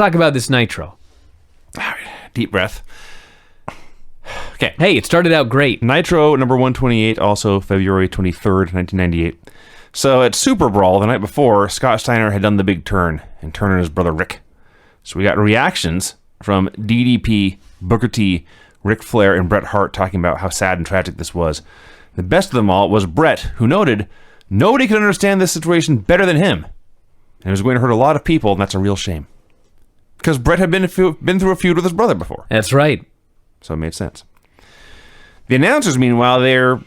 talk about this Nitro. Deep breath. Okay. Hey, it started out great. Nitro number 128, also February 23rd, 1998. So at Super Brawl the night before, Scott Steiner had done the big turn, and Turner and his brother Rick. So we got reactions from DDP, Booker T, Ric Flair, and Bret Hart talking about how sad and tragic this was. The best of them all was Bret, who noted nobody could understand this situation better than him. And it was going to hurt a lot of people, and that's a real shame. Because Bret had been through a feud with his brother before. That's right. So it made sense. The announcers, meanwhile, they're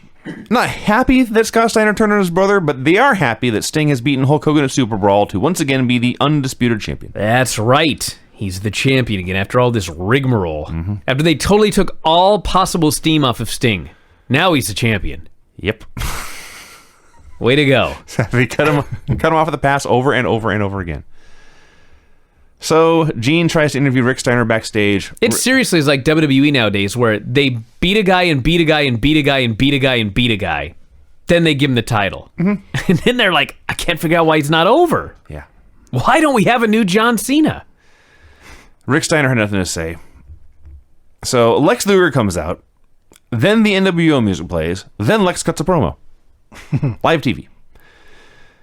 not happy that Scott Steiner turned on his brother, but they are happy that Sting has beaten Hulk Hogan at Super Brawl to once again be the undisputed champion. That's right. He's the champion again after all this rigmarole. Mm-hmm. After they totally took all possible steam off of Sting. Now he's the champion. Yep. Way to go. They cut him off at the pass over and over and over again. So Gene tries to interview Rick Steiner backstage. It seriously is like WWE nowadays, where they beat a guy and beat a guy and beat a guy and beat a guy and beat a guy. Then they give him the title. Mm-hmm. And then they're like, I can't figure out why he's not over. Yeah. Why don't we have a new John Cena? Rick Steiner had nothing to say. So Lex Luger comes out. Then the NWO music plays. Then Lex cuts a promo. Live TV.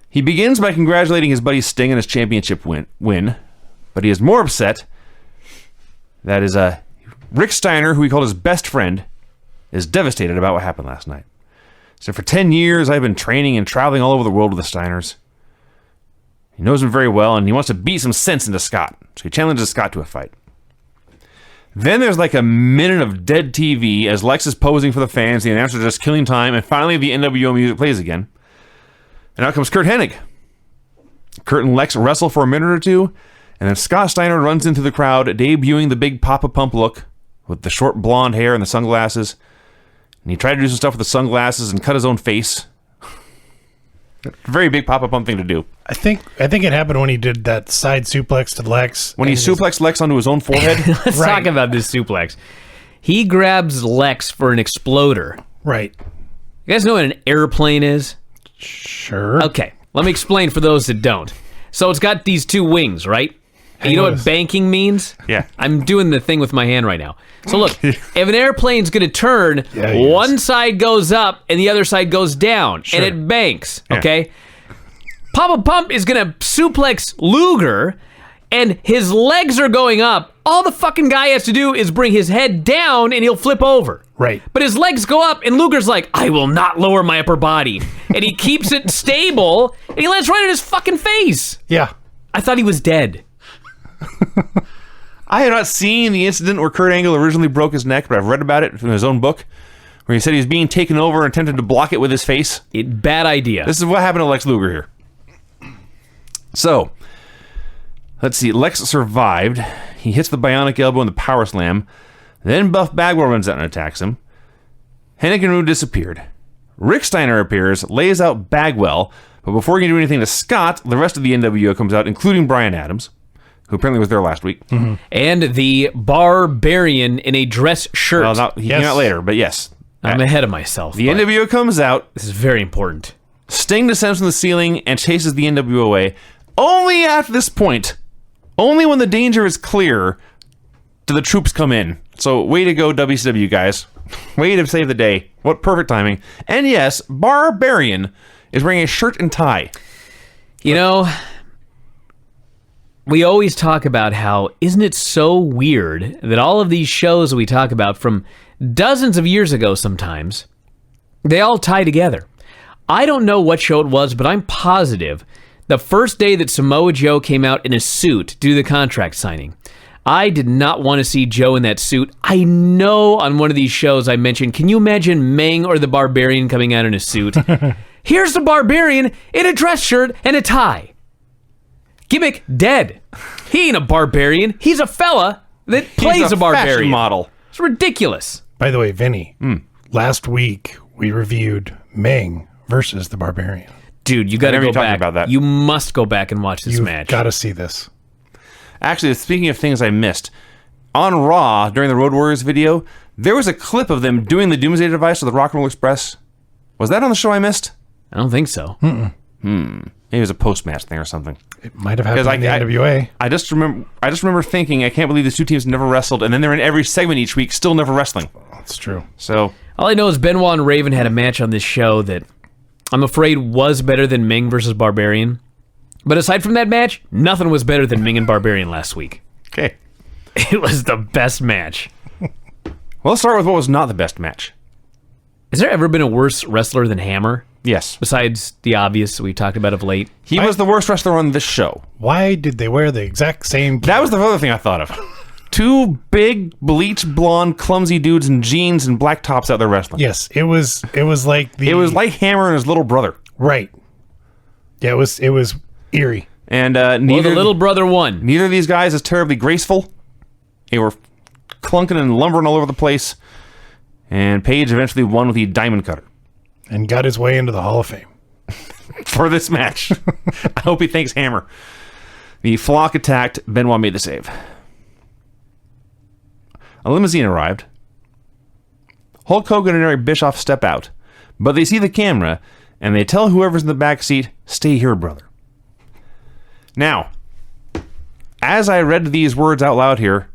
He begins by congratulating his buddy Sting on his championship win. But he is more upset. That is Rick Steiner, who he called his best friend, is devastated about what happened last night. So for 10 years, I've been training and traveling all over the world with the Steiners. He knows him very well, and he wants to beat some sense into Scott. So he challenges Scott to a fight. Then there's like a minute of dead TV as Lex is posing for the fans. The announcers are just killing time, and finally the NWO music plays again. And out comes Kurt Hennig. Kurt and Lex wrestle for a minute or two, and then Scott Steiner runs into the crowd, debuting the big Papa Pump look with the short blonde hair and the sunglasses. And he tried to do some stuff with the sunglasses and cut his own face. Very big Papa Pump thing to do. I think it happened when he did that side suplex to Lex. When he suplexed Lex onto his own forehead. Let's talk about this suplex. He grabs Lex for an exploder. Right. You guys know what an airplane is? Sure. Okay, let me explain for those that don't. So it's got these two wings, right? You know what banking means? Yeah. I'm doing the thing with my hand right now. So look, if an airplane's going to turn, one side goes up and the other side goes down, and it banks, okay? Papa Pump is going to suplex Luger, and his legs are going up. All the fucking guy has to do is bring his head down, and he'll flip over. Right. But his legs go up, and Luger's like, I will not lower my upper body. And he keeps it stable, and he lands right in his fucking face. Yeah. I thought he was dead. I have not seen the incident where Kurt Angle originally broke his neck, but I've read about it from his own book, where he said he was being taken over and attempted to block it with his face. Bad idea. This is what happened to Lex Luger here. So, let's see. Lex survived. He hits the bionic elbow and the power slam. Then Buff Bagwell runs out and attacks him. Hennig and Rude disappeared. Rick Steiner appears, lays out Bagwell, but before he can do anything to Scott, the rest of the NWO comes out, including Bryan Adams, who apparently was there last week. Mm-hmm. And the Barbarian in a dress shirt. Well, he came out later, but yes. I'm ahead of myself. The NWO comes out. This is very important. Sting descends from the ceiling and chases the NWO away. Only at this point, only when the danger is clear, do the troops come in. So way to go, WCW guys. Way to save the day. What perfect timing. And yes, Barbarian is wearing a shirt and tie. You know, we always talk about how, isn't it so weird that all of these shows we talk about from dozens of years ago sometimes, they all tie together. I don't know what show it was, but I'm positive the first day that Samoa Joe came out in a suit to do the contract signing, I did not want to see Joe in that suit. I know on one of these shows I mentioned, can you imagine Meng or the Barbarian coming out in a suit? Here's the Barbarian in a dress shirt and a tie. Gimmick dead. He ain't a barbarian. He's a fella that plays a barbarian. Fashion model. It's ridiculous. By the way, Vinny, last week we reviewed Meng versus the Barbarian. Dude, you got to go back. About that. You must go back and watch this match. You've got to see this. Actually, speaking of things I missed, on Raw, during the Road Warriors video, there was a clip of them doing the Doomsday Device with the Rock and Roll Express. Was that on the show I missed? I don't think so. It Maybe it was a post-match thing or something. It might have happened in the I- NWA. I just remember thinking, I can't believe these two teams never wrestled, and then they're in every segment each week, still never wrestling. That's true. So All I know is Benoit and Raven had a match on this show that I'm afraid was better than Ming versus Barbarian. But aside from that match, nothing was better than Ming and Barbarian last week. okay. It was the best match. Well, let's start with what was not the best match. Has there ever been a worse wrestler than Hammer? Yes, Besides the obvious we talked about of late. he was the worst wrestler on this show. Why did they wear the exact same gear? That was the other thing I thought of. Two big, bleach blonde, clumsy dudes in jeans and black tops out there wrestling. Yes, it was like the... It was like Hammer and his little brother. Right. Yeah, it was eerie. And Well, neither the little brother won. neither of these guys is terribly graceful. They were clunking and lumbering all over the place. And Page eventually won with the Diamond Cutter And got his way into the Hall of Fame. for this match. I hope he thanks Hammer. The flock attacked. Benoit made the save. A limousine arrived. Hulk Hogan and Eric Bischoff step out, but they see the camera, and they tell whoever's in the back seat, "Stay here, brother." Now, as I read these words out loud here,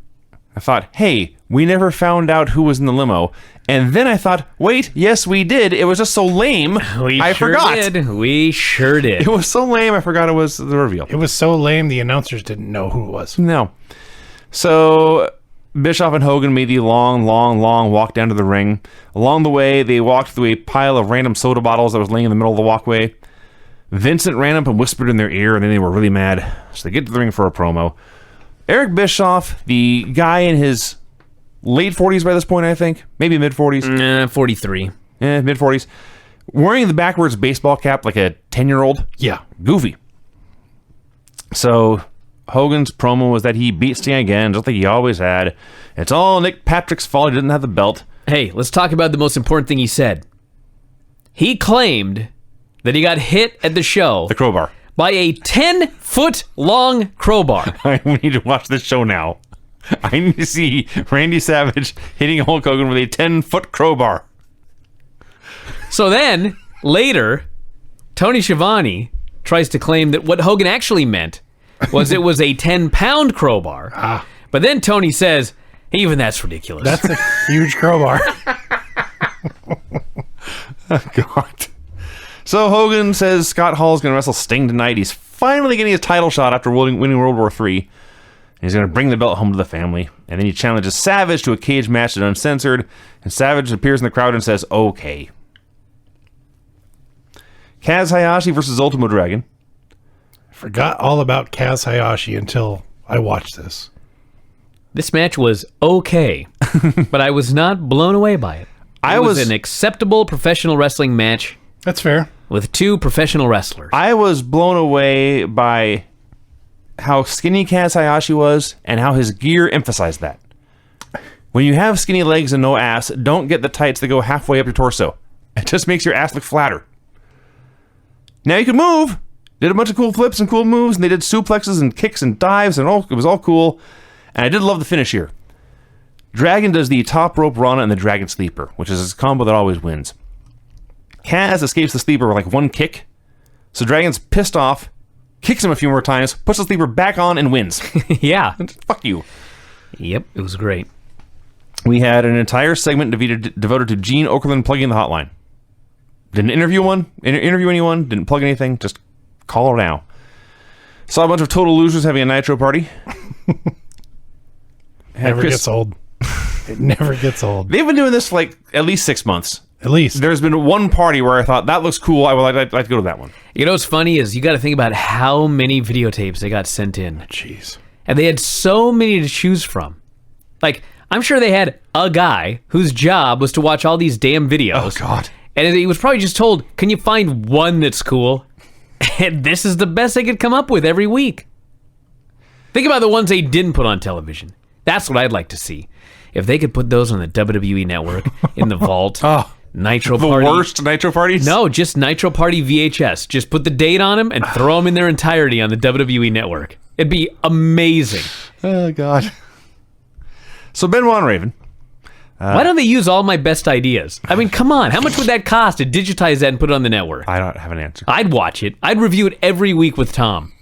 I thought, hey, we never found out who was in the limo. And then I thought, wait, yes, we did. It was just so lame, I forgot. Did. We sure did. It was so lame, I forgot it was the reveal. It was so lame, the announcers didn't know who it was. No. So Bischoff and Hogan made the long walk down to the ring. Along the way, they walked through a pile of random soda bottles that was laying in the middle of the walkway. Vincent ran up and whispered in their ear, and then they were really mad. So they get to the ring for a promo. Eric Bischoff, the guy in his late 40s by this point, I think. Maybe mid-40s. 43. Mid-40s. Wearing the backwards baseball cap like a 10-year-old. Yeah. Goofy. So Hogan's promo was that he beat Sting again, just like he always had. It's all Nick Patrick's fault he didn't have the belt. Hey, let's talk about the most important thing he said. He claimed that he got hit at the show The crowbar. by a 10-foot-long crowbar. We need to watch this show now. I need to see Randy Savage hitting Hulk Hogan with a 10-foot crowbar. So then, later, Tony Schiavone tries to claim that what Hogan actually meant was it was a 10-pound crowbar. But then Tony says, even that's ridiculous. That's a huge crowbar. God. So Hogan says Scott Hall's going to wrestle Sting tonight. He's finally getting his title shot after winning World War III. He's going to bring the belt home to the family. And then he challenges Savage to a cage match at Uncensored. And Savage appears in the crowd and says, okay. Kaz Hayashi versus Ultimo Dragon. Forgot all about Kaz Hayashi until I watched this. This match was okay, but I was not blown away by it. It was an acceptable professional wrestling match That's fair. with two professional wrestlers. I was blown away by how skinny Kaz Hayashi was and how his gear emphasized that. When you have skinny legs and no ass, don't get the tights that go halfway up your torso. It just makes your ass look flatter. Now you can move. Did a bunch of cool flips and cool moves, and they did suplexes and kicks and dives, and it was all cool. And I did love the finish here. Dragon does the top rope Rana and the Dragon Sleeper, which is a combo that always wins. Kaz escapes the Sleeper with like one kick. So Dragon's pissed off, kicks him a few more times, puts the Sleeper back on, and wins. Yeah. Fuck you. Yep, it was great. We had an entire segment devoted to Gene Okerlund plugging the hotline. Didn't interview anyone, didn't plug anything, just call her now. Saw a bunch of total losers having a Nitro party. Never gets old. It never gets old. They've been doing this for like at least 6 months. At least. There's been one party where I thought, that looks cool, I would like to go to that one. You know what's funny is you got to think about how many videotapes they got sent in. Jeez. And they had so many to choose from. Like, I'm sure they had a guy whose job was to watch all these damn videos. Oh, God. And he was probably just told, can you find one that's cool? And this is the best they could come up with every week. Think about the ones they didn't put on television. That's what I'd like to see. If they could put those on the WWE Network, in the vault, Nitro The Party. worst Nitro parties? No, just Nitro Party VHS. Just put the date on them and throw them in their entirety on the WWE Network. It'd be amazing. Oh, God. So Benoit and Raven. Why don't they use all my best ideas? I mean, come on. How much would that cost to digitize that and put it on the network? I don't have an answer. I'd watch it. I'd review it every week with Tom.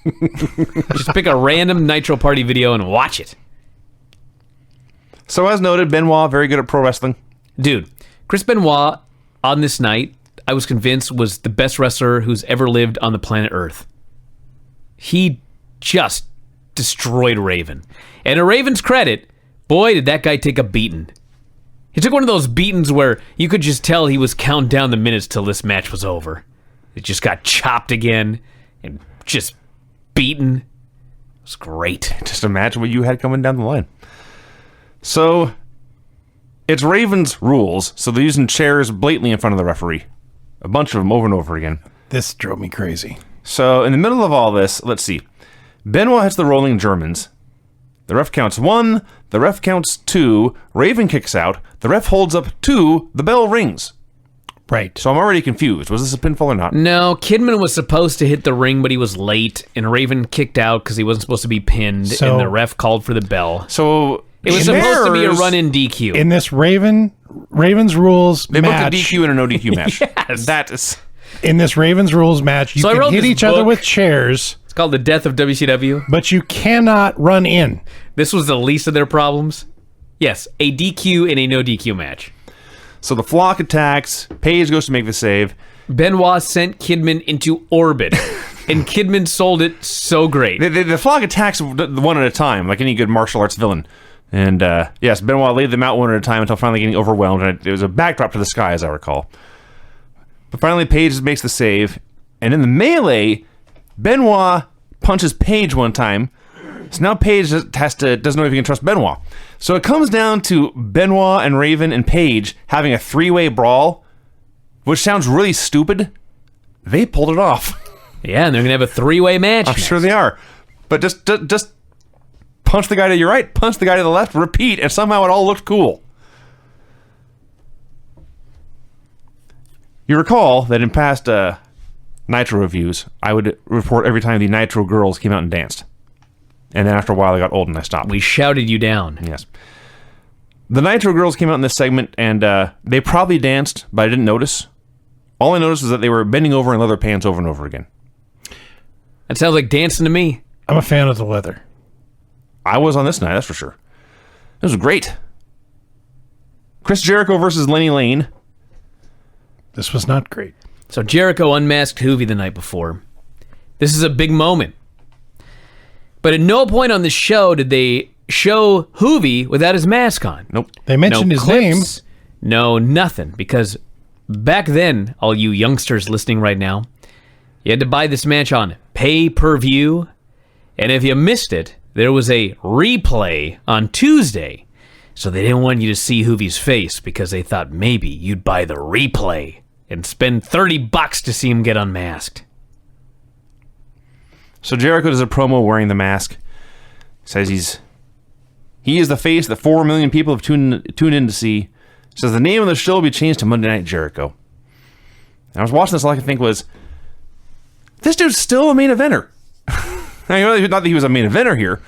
Just pick a random Nitro Party video and watch it. So as noted, Benoit, very good at pro wrestling. Dude, Chris Benoit on this night, I was convinced was the best wrestler who's ever lived on the planet Earth. He just destroyed Raven. And to Raven's credit, boy, did that guy take a beating. He took one of those beatings where you could just tell he was counting down the minutes till this match was over. It just got chopped again and just beaten. It was great. Just imagine what you had coming down the line. So, it's Raven's rules, so they're using chairs blatantly in front of the referee. A bunch of them over and over again. This drove me crazy. So, in the middle of all this, let's see. Benoit hits the rolling Germans. The ref counts 1, the ref counts 2, Raven kicks out, the ref holds up 2, the bell rings. Right. So I'm already confused. Was this a pinfall or not? No, Kidman was supposed to hit the ring, but he was late, and Raven kicked out because he wasn't supposed to be pinned, So- and the ref called for the bell. So It was supposed to be a chairs- run-in DQ. In this Ravens rules They match, booked a DQ and a no DQ match. Yes. That is... in this Ravens rules match, you So I can wrote hit this each other book. with chairs, It's called The Death of WCW. but you cannot run in. This was the least of their problems. Yes, a DQ in a no DQ match. So the flock attacks. Paige goes to make the save. Benoit sent Kidman into orbit, and Kidman sold it so great. The flock attacks one at a time, like any good martial arts villain. And yes, Benoit laid them out one at a time until finally getting overwhelmed. And it was a backdrop to the sky, as I recall. But finally, Paige makes the save. And in the melee, Benoit punches Paige one time. So now Paige doesn't know if he can trust Benoit. So it comes down to Benoit and Raven and Paige having a three-way brawl, which sounds really stupid. They pulled it off. Yeah, and they're going to have a three-way match. I'm sure they are. But just punch the guy to your right, punch the guy to the left, repeat, and somehow it all looked cool. You recall that in past Nitro reviews, I would report every time the Nitro girls came out and danced. And then after a while, I got old and I stopped. We shouted you down. Yes. The Nitro girls came out in this segment, and they probably danced, but I didn't notice. All I noticed was that they were bending over in leather pants over and over again. That sounds like dancing to me. I'm a fan of the leather. I was on this night, that's for sure. It was great. Chris Jericho versus Lenny Lane. This was not great. So Jericho unmasked Hoovy the night before. This is a big moment. But at no point on the show did they show Hoovy without his mask on. Nope. They mentioned his clips, no nothing. Because back then, all you youngsters listening right now, you had to buy this match on pay-per-view. And if you missed it, there was a replay on Tuesday. So they didn't want you to see Hoovy's face because they thought maybe you'd buy the replay and spend $30 to see him get unmasked. So Jericho does a promo wearing the mask. Says he is the face that 4 million people have tuned in to see. Says the name of the show will be changed to Monday Night Jericho. And I was watching this, all I could think was, this dude's still a main eventer. I mean, not that he was a main eventer here,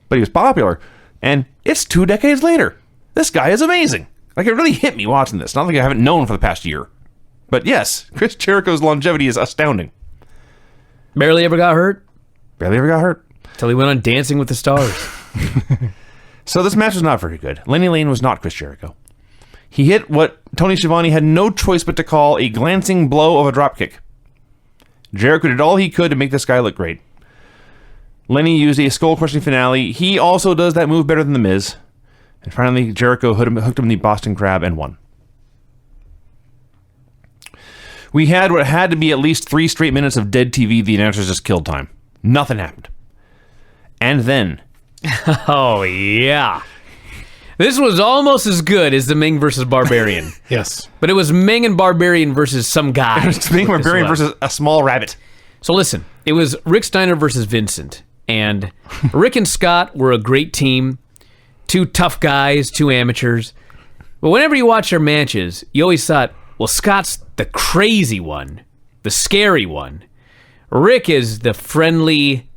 but he was popular. And it's 2 decades later. This guy is amazing. Like, it really hit me watching this. Not like I haven't known for the past year. But yes, Chris Jericho's longevity is astounding. Barely ever got hurt Barely ever got hurt. till he went on Dancing with the Stars. So this match was not very good. Lenny Lane was not Chris Jericho. He hit what Tony Schiavone had no choice but to call a glancing blow of a dropkick. Jericho did all he could to make this guy look great. Lenny used a skull-crushing finale. He also does that move better than The Miz. And finally, Jericho hooked him in the Boston Crab and won. We had what had to be at least 3 straight minutes of dead TV. The announcers just killed time. Nothing happened. And then... Oh, yeah. This was almost as good as the Ming versus Barbarian. Yes. But it was Ming and Barbarian versus some guy. It's being Barbarian This was. versus a small rabbit. So listen, it was Rick Steiner versus Vincent. And Rick and Scott were a great team. 2 tough guys, 2 amateurs. But whenever you watch their matches, you always thought, well, Scott's the crazy one, the scary one. Rick is the friendly...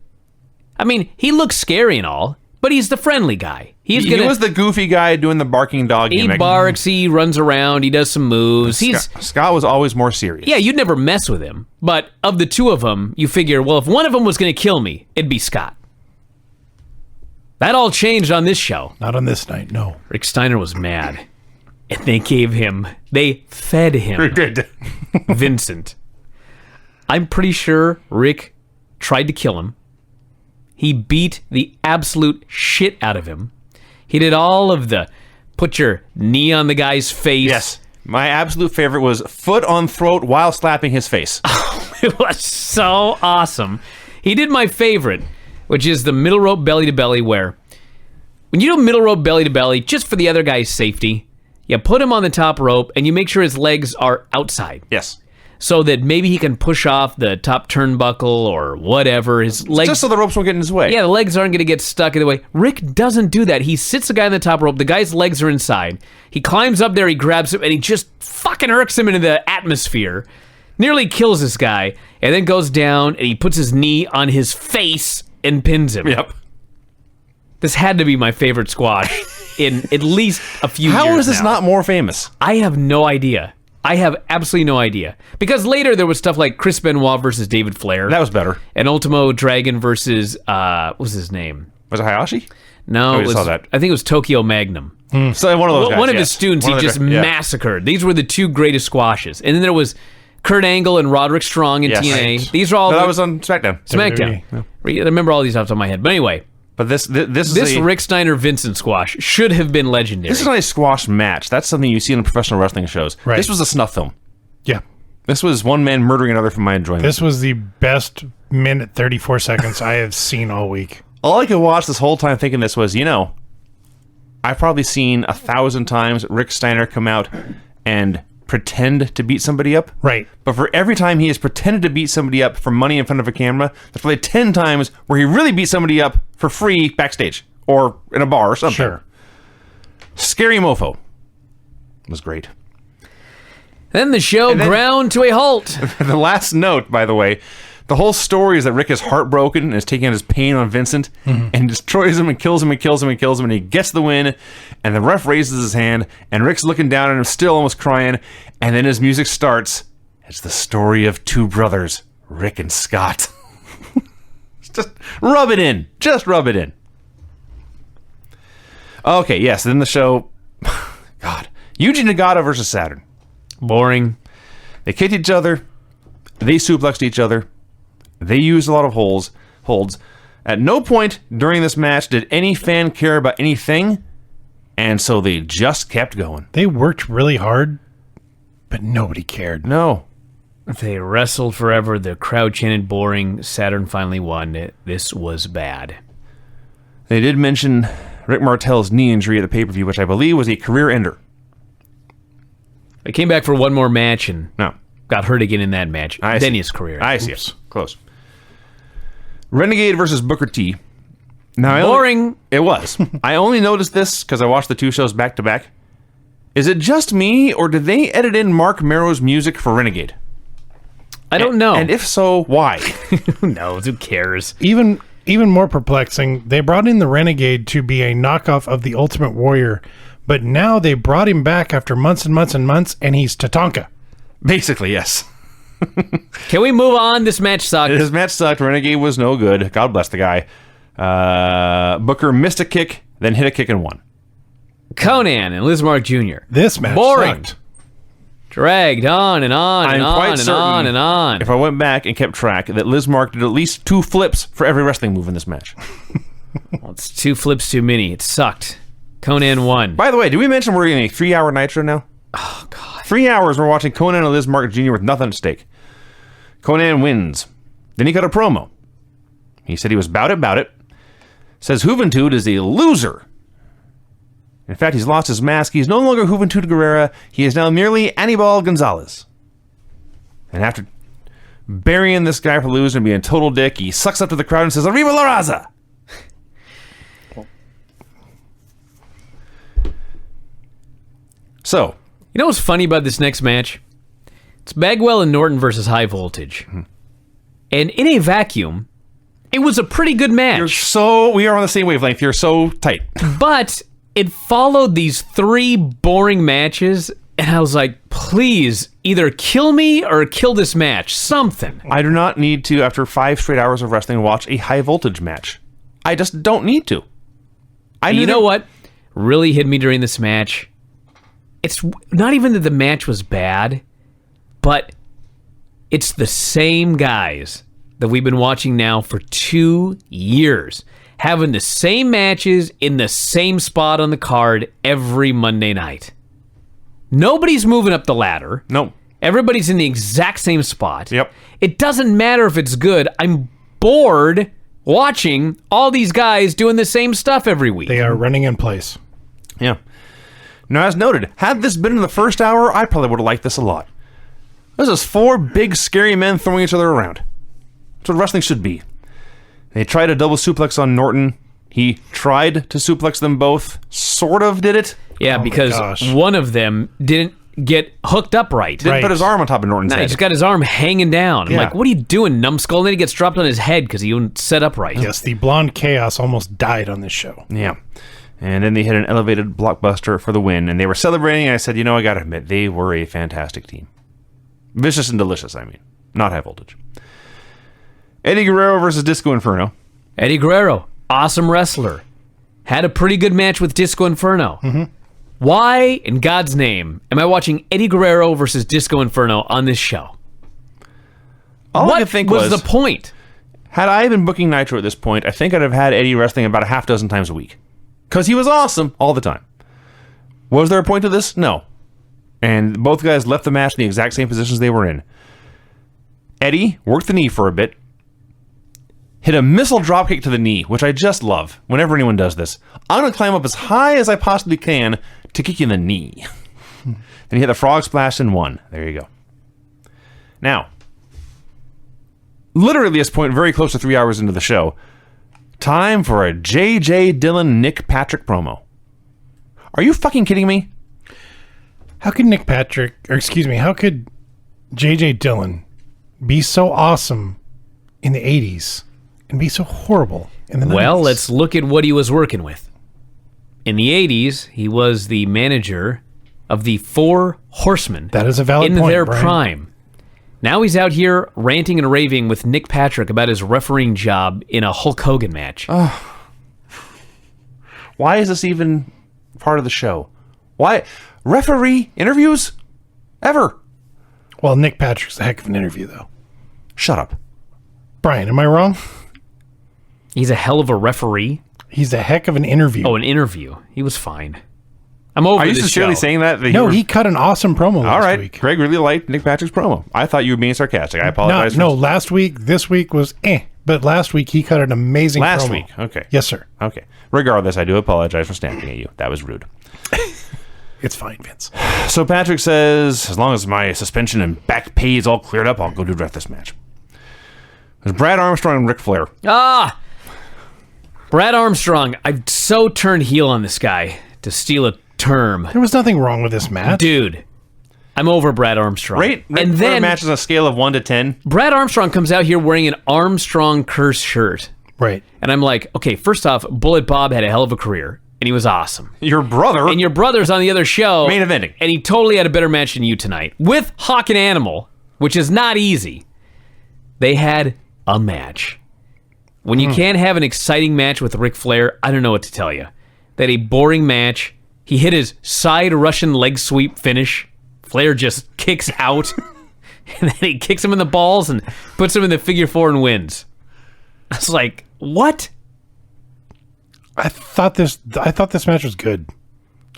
I mean, he looks scary and all, but he's the friendly guy. He was the goofy guy doing the barking dog He gimmick. barks, he runs around, he does some moves. Scott was always more serious. Yeah, you'd never mess with him. But of the two of them, you figure, well, if one of them was going to kill me, it'd be Scott. That all changed on this show. Not on this night, no. Rick Steiner was mad. And they fed him Good. Vincent. I'm pretty sure Rick tried to kill him. He beat the absolute shit out of him. He did all of the put your knee on the guy's face. Yes. My absolute favorite was foot on throat while slapping his face. It was so awesome. He did my favorite, which is the middle rope belly to belly, where when you do middle rope belly to belly, just for the other guy's safety, you put him on the top rope and you make sure his legs are outside. Yes. So that maybe he can push off the top turnbuckle or whatever. His legs, Just so the ropes won't get in his way. yeah, the legs aren't going to get stuck in the way. Rick doesn't do that. He sits the guy on the top rope. The guy's legs are inside. He climbs up there. He grabs him and he just fucking irks him into the atmosphere. Nearly kills this guy and then goes down and he puts his knee on his face and pins him. Yep. This had to be my favorite squash in at least a few years How is this now. not more famous? I have no idea. I have absolutely no idea. Because later there was stuff like Chris Benoit versus David Flair. That was better. And Ultimo Dragon versus, what was his name? Was it Hayashi? No, we it was, saw that. I think it was Tokyo Magnum. So one of those guys, One of yes. his students One he of the just guys, yeah. massacred. These were the two greatest squashes. And then there was Kurt Angle and Roderick Strong in Yes. TNA. Right. These are all No, that the- was on SmackDown. SmackDown. I remember all these off the top of my head. But anyway, But this is this a, Rick Steiner Vincent squash should have been legendary. This is not a squash match. That's something you see in professional wrestling shows. Right. This was a snuff film. Yeah. This was one man murdering another for my enjoyment. This was the best minute 34 seconds I have seen all week. All I could watch this whole time thinking this was, I've probably seen 1,000 times Rick Steiner come out and pretend to beat somebody up. Right. But for every time he has pretended to beat somebody up for money in front of a camera, there's probably 10 times where he really beat somebody up for free backstage or in a bar or something. Sure. Scary mofo. It was great. Then the show ground to a halt. The last note, by the way, the whole story is that Rick is heartbroken and is taking out his pain on Vincent and destroys him and kills him and kills him and kills him, and he gets the win, and the ref raises his hand, and Rick's looking down at him, still almost crying, and then his music starts. It's the story of two brothers, Rick and Scott. Just rub it in. Just rub it in. Okay, yes, then the show... God. Yuji Nagata versus Saturn. Boring. They kicked each other. They suplexed each other. They used a lot of holds. At no point during this match did any fan care about anything, and so they just kept going. They worked really hard, but nobody cared. No. They wrestled forever. The crowd chanted boring. Saturn finally won. This was bad. They did mention Rick Martel's knee injury at the pay-per-view, which I believe was a career ender. They came back for one more match and No. got hurt again in that match. I Then see. his career. I see. Close. Renegade versus Booker T. Now, Boring. It was. I only noticed this because I watched the two shows back to back. Is it just me, or did they edit in Mark Merrow's music for Renegade? I don't know. And if so, why? Who knows? Who cares? Even more perplexing, they brought in the Renegade to be a knockoff of the Ultimate Warrior, but now they brought him back after months and months and months, and he's Tatanka. Basically, yes. Can we move on? This match sucked. His match sucked. Renegade was no good. God bless the guy. Booker missed a kick, then hit a kick and won. Conan and Lizmark Jr. This match Boring. sucked. Dragged on and on and I'm quite on and certain on and on. If I went back and kept track, that Liz Mark did at least 2 flips for every wrestling move in this match. Well, it's 2 flips too many. It sucked. Conan won. By the way, did we mention we're getting a 3-hour Nitro now? Oh, God. 3 hours we're watching Conan and Liz Mark Jr. with nothing at stake. Conan wins. Then he got a promo. He said he was bout it. Says Juventud is a loser. In fact, he's lost his mask. He's no longer Juventud Guerrera. He is now merely Anibal Gonzalez. And after burying this guy for losing and being a total dick, he sucks up to the crowd and says, Arriba la Raza! So, You know what's funny about this next match? It's Bagwell and Norton versus High Voltage. And in a vacuum, It was a pretty good match. We are on the same wavelength. You're so tight. But it followed these 3 boring matches, and I was like, please, either kill me or kill this match. Something. I do not need to, after 5 straight hours of wrestling, watch a high-voltage match. I just don't need to. You know what really hit me during this match? It's not even that the match was bad, but it's the same guys that we've been watching now for 2 years, having the same matches in the same spot on the card every Monday night. Nobody's moving up the ladder. No. Everybody's in the exact same spot. Yep. It doesn't matter if it's good. I'm bored watching all these guys doing the same stuff every week. They are running in place. Yeah. Now, as noted, had this been in the first hour, I probably would have liked this a lot. This is 4 big, scary men throwing each other around. That's what wrestling should be. They tried a double suplex on Norton. He tried to suplex them both. Sort of did it. Yeah, because one of them didn't get hooked up right. Didn't put his arm on top of Norton's He head. just got his arm hanging down. I'm Yeah. like, what are you doing, numbskull? And then he gets dropped on his head because he wouldn't set up right. Yes, the blonde chaos almost died on this show. Yeah. And then they hit an elevated blockbuster for the win, and they were celebrating, and I said, I gotta admit, they were a fantastic team. Vicious and delicious, I mean. Not high voltage. Eddie Guerrero versus Disco Inferno. Eddie Guerrero, awesome wrestler. Had a pretty good match with Disco Inferno. Mm-hmm. Why, in God's name, am I watching Eddie Guerrero versus Disco Inferno on this show? All I could think was the point? Had I been booking Nitro at this point, I think I'd have had Eddie wrestling about a half dozen times a week. Because he was awesome all the time. Was there a point to this? No. And both guys left the match in the exact same positions they were in. Eddie worked the knee for a bit, hit a missile dropkick to the knee, which I just love whenever anyone does this. I'm going to climb up as high as I possibly can to kick you in the knee. Then he hit the frog splash and won. There you go. Now, literally at this point, very close to 3 hours into the show, time for a J.J. Dillon Nick Patrick promo. Are you fucking kidding me? How could how could J.J. Dillon be so awesome in the 80s and be so horrible in the 90s? Well, let's look at what he was working with. In the 80s, he was the manager of the Four Horsemen. That is a valid in point, their Brian. prime. Now he's out here ranting and raving with Nick Patrick about his refereeing job in a Hulk Hogan match. Why is this even part of the show? Why? Referee interviews? Ever? Well, Nick Patrick's a heck of an interview, though. Shut up. Brian, am I wrong? He's a hell of a referee. He's a heck of an interview. Oh, an interview. He was fine. I'm over Are you this sincerely show. saying that? No, he cut an awesome promo last All right. week. Greg really liked Nick Patrick's promo. I thought you were being sarcastic. I apologize. No, last week, this week was but last week he cut an amazing Last promo. week. Okay. Yes, sir. Okay. Regardless, I do apologize for snapping at you. That was rude. It's fine, Vince. So Patrick says, as long as my suspension and back pay is all cleared up, I'll go do this match. There's Brad Armstrong and Ric Flair. Brad Armstrong. I've so turned heel on this guy, to steal a term. There was nothing wrong with this match. Dude, I'm over Brad Armstrong. Rate Ric and Flair then matches on a scale of 1 to 10. Brad Armstrong comes out here wearing an Armstrong curse shirt. Right. And I'm like, okay, first off, Bullet Bob had a hell of a career, and he was awesome. Your brother. And your brother's on the other show. Main eventing. And he totally had a better match than you tonight. With Hawk and Animal, which is not easy. They had a match. When you can't have an exciting match with Ric Flair, I don't know what to tell you. They had a boring match. He hit his side Russian leg sweep finish. Flair just kicks out. And then he kicks him in the balls and puts him in the figure four and wins. I was like, what? I thought this match was good.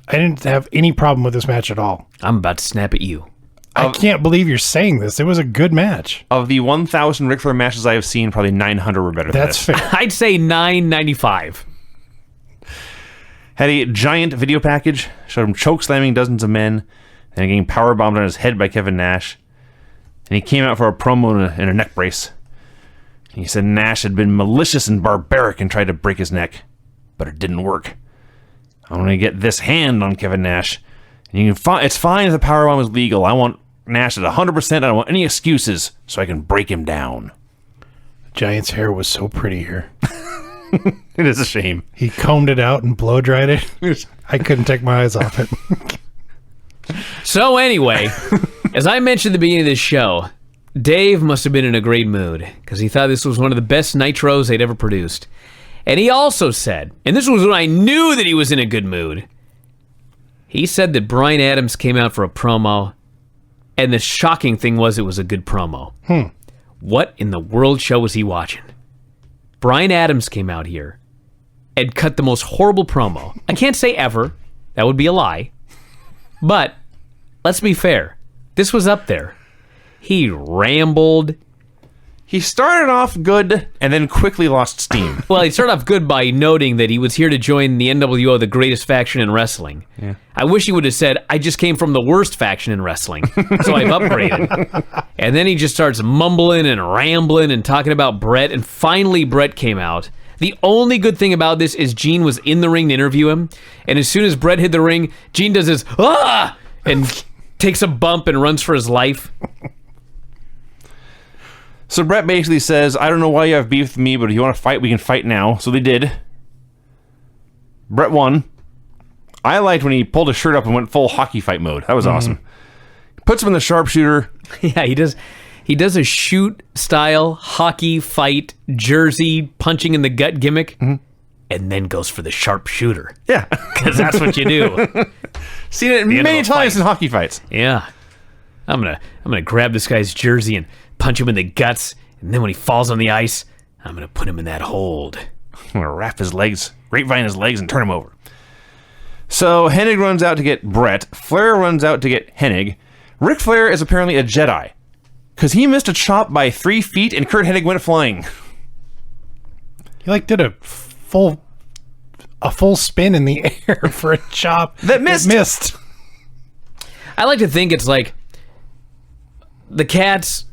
I didn't have any problem with this match at all. I'm about to snap at you. I can't believe you're saying this. It was a good match. Of the 1,000 Ric Flair matches I have seen, probably 900 were better than That's this. fair. I'd say $9.95. Had a giant video package, showed him choke slamming dozens of men, and getting power bombed on his head by Kevin Nash. And he came out for a promo in a neck brace. He said Nash had been malicious and barbaric and tried to break his neck, but it didn't work. I'm going to get this hand on Kevin Nash. And you can it's fine if the powerbomb is legal. I want Nash at 100%. I don't want any excuses so I can break him down. Giant's hair was so pretty here. It is a shame. He combed it out and blow dried it. I couldn't take my eyes off it. So anyway, as I mentioned at the beginning of this show, Dave must have been in a great mood because he thought this was one of the best Nitros they'd ever produced. And he also said, and this was when I knew that he was in a good mood, he said that Bryan Adams came out for a promo, and the shocking thing was it was a good promo. What in the world show was he watching? Bryan Adams came out here and cut the most horrible promo. I can't say ever. That would be a lie. But let's be fair. This was up there. He rambled. He started off good and then quickly lost steam. Well, he started off good by noting that he was here to join the NWO, the greatest faction in wrestling. Yeah. I wish he would have said, I just came from the worst faction in wrestling, so I've upgraded. And then he just starts mumbling and rambling and talking about Brett, and finally Brett came out. The only good thing about this is Gene was in the ring to interview him, and as soon as Brett hit the ring, Gene does his, ah! And takes a bump and runs for his life. So Brett basically says, I don't know why you have beef with me, but if you want to fight, we can fight now. So they did. Brett won. I liked when he pulled his shirt up and went full hockey fight mode. That was awesome. Puts him in the sharpshooter. Yeah, he does. He does a shoot style hockey fight jersey punching in the gut gimmick, and then goes for the sharpshooter. Yeah. Because that's what you do. Seen it end of many a times fight. in hockey fights. Yeah. I'm gonna grab this guy's jersey and punch him in the guts, and then when he falls on the ice, I'm gonna put him in that hold. I'm going to wrap his legs, grapevine his legs, and turn him over. So Hennig runs out to get Brett. Flair runs out to get Hennig. Ric Flair is apparently a Jedi, because he missed a chop by 3 feet, and Kurt Hennig went flying. He did a full spin in the air for a chop That missed. I like to think it's like the cats,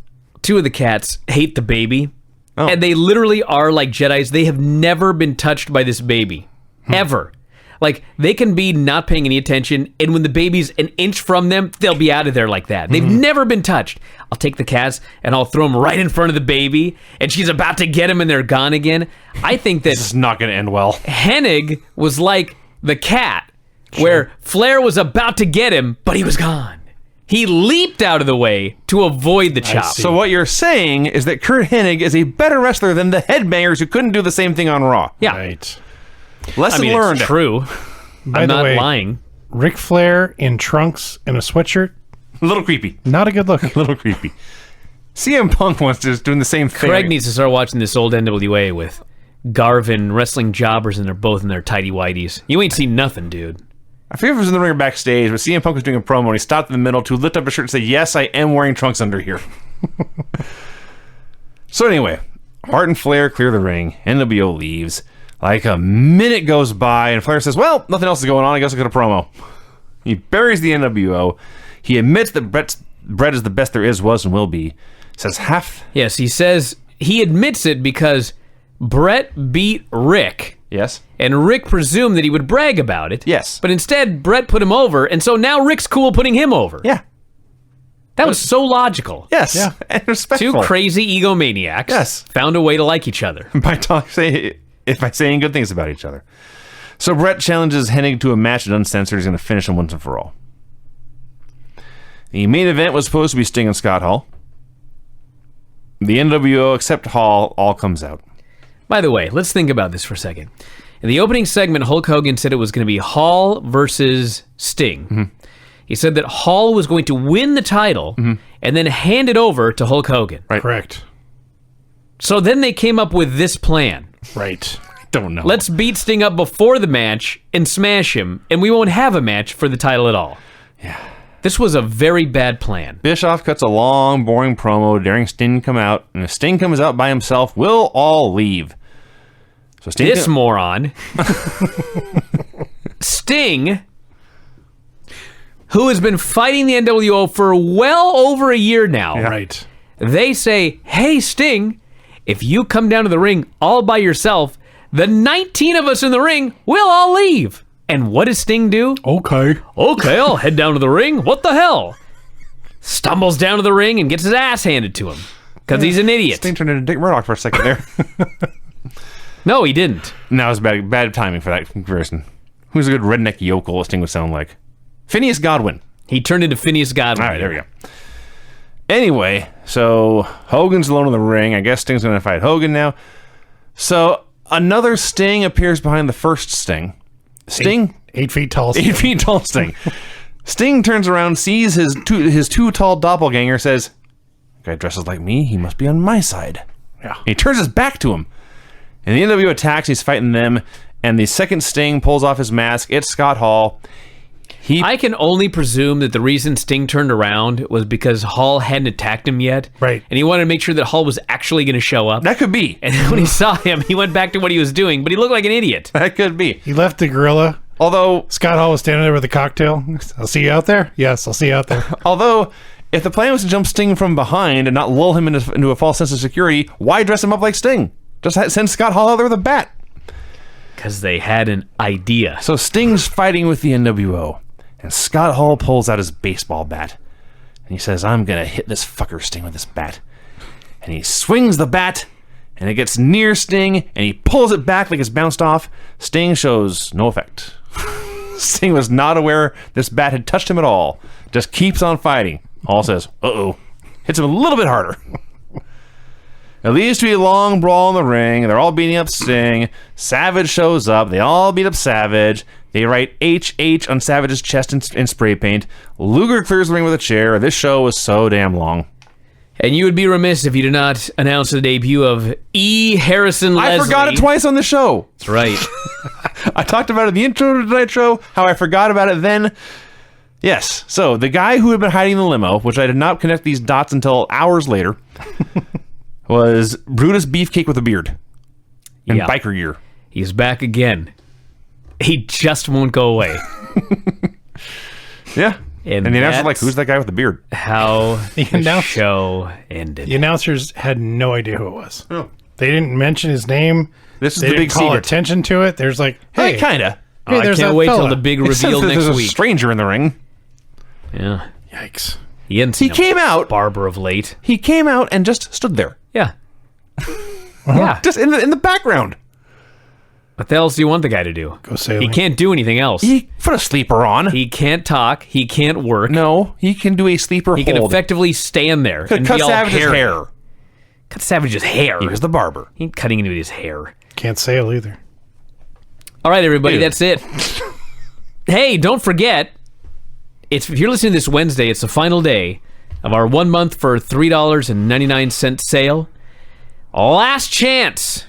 2 of the cats hate the baby, and they literally are like Jedis. They have never been touched by this baby, ever. Like, they can be not paying any attention, and when the baby's an inch from them, they'll be out of there like that. They've never been touched. I'll take the cats, and I'll throw them right in front of the baby, and she's about to get them, and they're gone again. I think that This is not going to end well. Hennig was like the cat, where Flair was about to get him, but he was gone. He leaped out of the way to avoid the chop. So what you're saying is that Kurt Hennig is a better wrestler than the headbangers who couldn't do the same thing on Raw. Yeah. Right. Lesson learned. It's true. By I'm the not way, lying. Ric Flair in trunks and a sweatshirt, A little creepy. not a good look. A little creepy. CM Punk wants to doing the same thing. Craig needs to start watching this old NWA with Garvin wrestling jobbers, and they're both in their tighty whities. You ain't seen nothing, dude. I forget if it was in the ring or backstage, but CM Punk was doing a promo and he stopped in the middle to lift up his shirt and say, yes, I am wearing trunks under here. So anyway, Hart and Flair clear the ring. NWO leaves. Like a minute goes by and Flair says, well, nothing else is going on. I guess I'll get a promo. He buries the NWO. He admits that Brett is the best there is, was, and will be. Says half. Yes, he says he admits it because Brett beat Rick. Yes. And Rick presumed that he would brag about it. Yes. But instead, Brett put him over, and so now Rick's cool putting him over. Yeah. That was so logical. Yes. Yeah. And respectful. 2 crazy egomaniacs Yes. found a way to like each other. by saying good things about each other. So Brett challenges Hennig to a match at Uncensored. He's going to finish him once and for all. The main event was supposed to be Sting and Scott Hall. The NWO, except Hall, all comes out. By the way, let's think about this for a second. In the opening segment, Hulk Hogan said it was going to be Hall versus Sting. Mm-hmm. He said that Hall was going to win the title and then hand it over to Hulk Hogan. Right. Correct. So then they came up with this plan. Right. Don't know. Let's beat Sting up before the match and smash him, and we won't have a match for the title at all. Yeah. This was a very bad plan. Bischoff cuts a long, boring promo daring Sting to come out, and if Sting comes out by himself, we'll all leave. So Sting This moron, Sting, who has been fighting the NWO for well over a year now, Right. they say, hey, Sting, if you come down to the ring all by yourself, the 19 of us in the ring will all leave. And what does Sting do? Okay. Okay, I'll head down to the ring. What the hell? Stumbles down to the ring and gets his ass handed to him. Because he's an idiot. Sting turned into Dick Murdoch for a second there. No, he didn't. No, it was bad timing for that comparison. Who's a good redneck yokel Sting would sound like? Phineas Godwin. He turned into Phineas Godwin. All right, there we go. Anyway, so Hogan's alone in the ring. I guess Sting's going to fight Hogan now. So another Sting appears behind the first Sting. Sting? 8 feet tall. 8 feet tall Sting. Sting turns around, sees his too tall doppelganger, says, "Guy dresses like me, he must be on my side." Yeah. And he turns his back to him. And the NWO attacks, he's fighting them, and the second Sting pulls off his mask. It's Scott Hall. I can only presume that the reason Sting turned around was because Hall hadn't attacked him yet. Right. And he wanted to make sure that Hall was actually going to show up. That could be. And when he saw him, he went back to what he was doing, but he looked like an idiot. That could be. He left the gorilla. Although, Scott Hall was standing there with a cocktail. I'll see you out there? Yes, I'll see you out there. if the plan was to jump Sting from behind and not lull him into a false sense of security, why dress him up like Sting? Just send Scott Hall out there with a bat. Because they had an idea. So Sting's fighting with the NWO, and Scott Hall pulls out his baseball bat, and he says, "I'm going to hit this fucker Sting with this bat." And he swings the bat, and it gets near Sting, and he pulls it back like it's bounced off. Sting shows no effect. Sting was not aware this bat had touched him at all. Just keeps on fighting. Hall says, "Uh-oh." Hits him a little bit harder. It leads to a long brawl in the ring. They're all beating up Sting. Savage shows up. They all beat up Savage. They write HH on Savage's chest in spray paint. Luger clears the ring with a chair. This show was so damn long. And you would be remiss if you did not announce the debut of E. Harrison Leslie. I forgot it twice on the show. That's right. I talked about it in the intro to Nitro, how I forgot about it then. Yes, so the guy who had been hiding in the limo, which I did not connect these dots until hours later, was Brutus Beefcake with a beard and biker gear. He's back again. He just won't go away. Yeah. And the announcer's like, "Who's that guy with the beard?" How the show ended. The announcers had no idea who it was. Oh. They didn't mention his name. This is they the big didn't call secret. attention to it. There's like, hey, Kind of. hey, I there's can't that wait till fella. the big reveal next There's a week. stranger in the ring. Yeah. Yikes. He came out. Barber of late. He came out and just stood there. Yeah. Yeah. Just in the background. What the else do you want the guy to do? Go sailing. He can't do anything else. He put a sleeper on. He can't talk. He can't work. No, he can do a sleeper He hold. can effectively stand there Could and cut be all Savage's hairy. hair. Cut Savage's hair. He was the barber. He ain't cutting into his hair. Can't sail either. All right, everybody, Dude. that's it. Hey, don't forget, if you're listening this Wednesday, it's the final day of our 1 month for $3.99 sale. Last chance.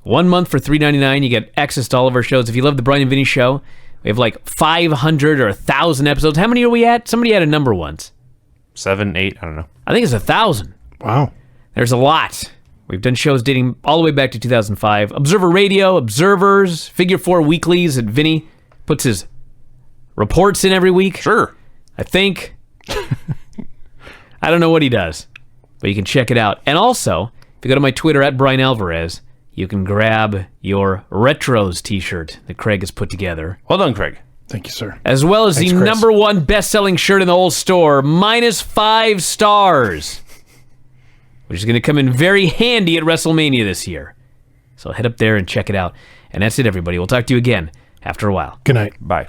1 month for $3.99. You get access to all of our shows. If you love the Brian and Vinny show, we have like 500 or 1,000 episodes. How many are we at? Somebody had a number once. 7, 8, I don't know. I think it's 1,000. Wow. There's a lot. We've done shows dating all the way back to 2005. Observer Radio, Observers, Figure 4 Weeklies that Vinny puts his reports in every week. Sure. I think. I don't know what he does, but you can check it out. And also, if you go to my Twitter at Brian Alvarez, you can grab your Retros t-shirt that Craig has put together. Well done, Craig. Thank you, sir. As well as Thanks, the Chris. #1 best-selling shirt in the whole store, -5 stars, which is going to come in very handy at WrestleMania this year. So head up there and check it out. And that's it, everybody. We'll talk to you again after a while. Good night. Bye.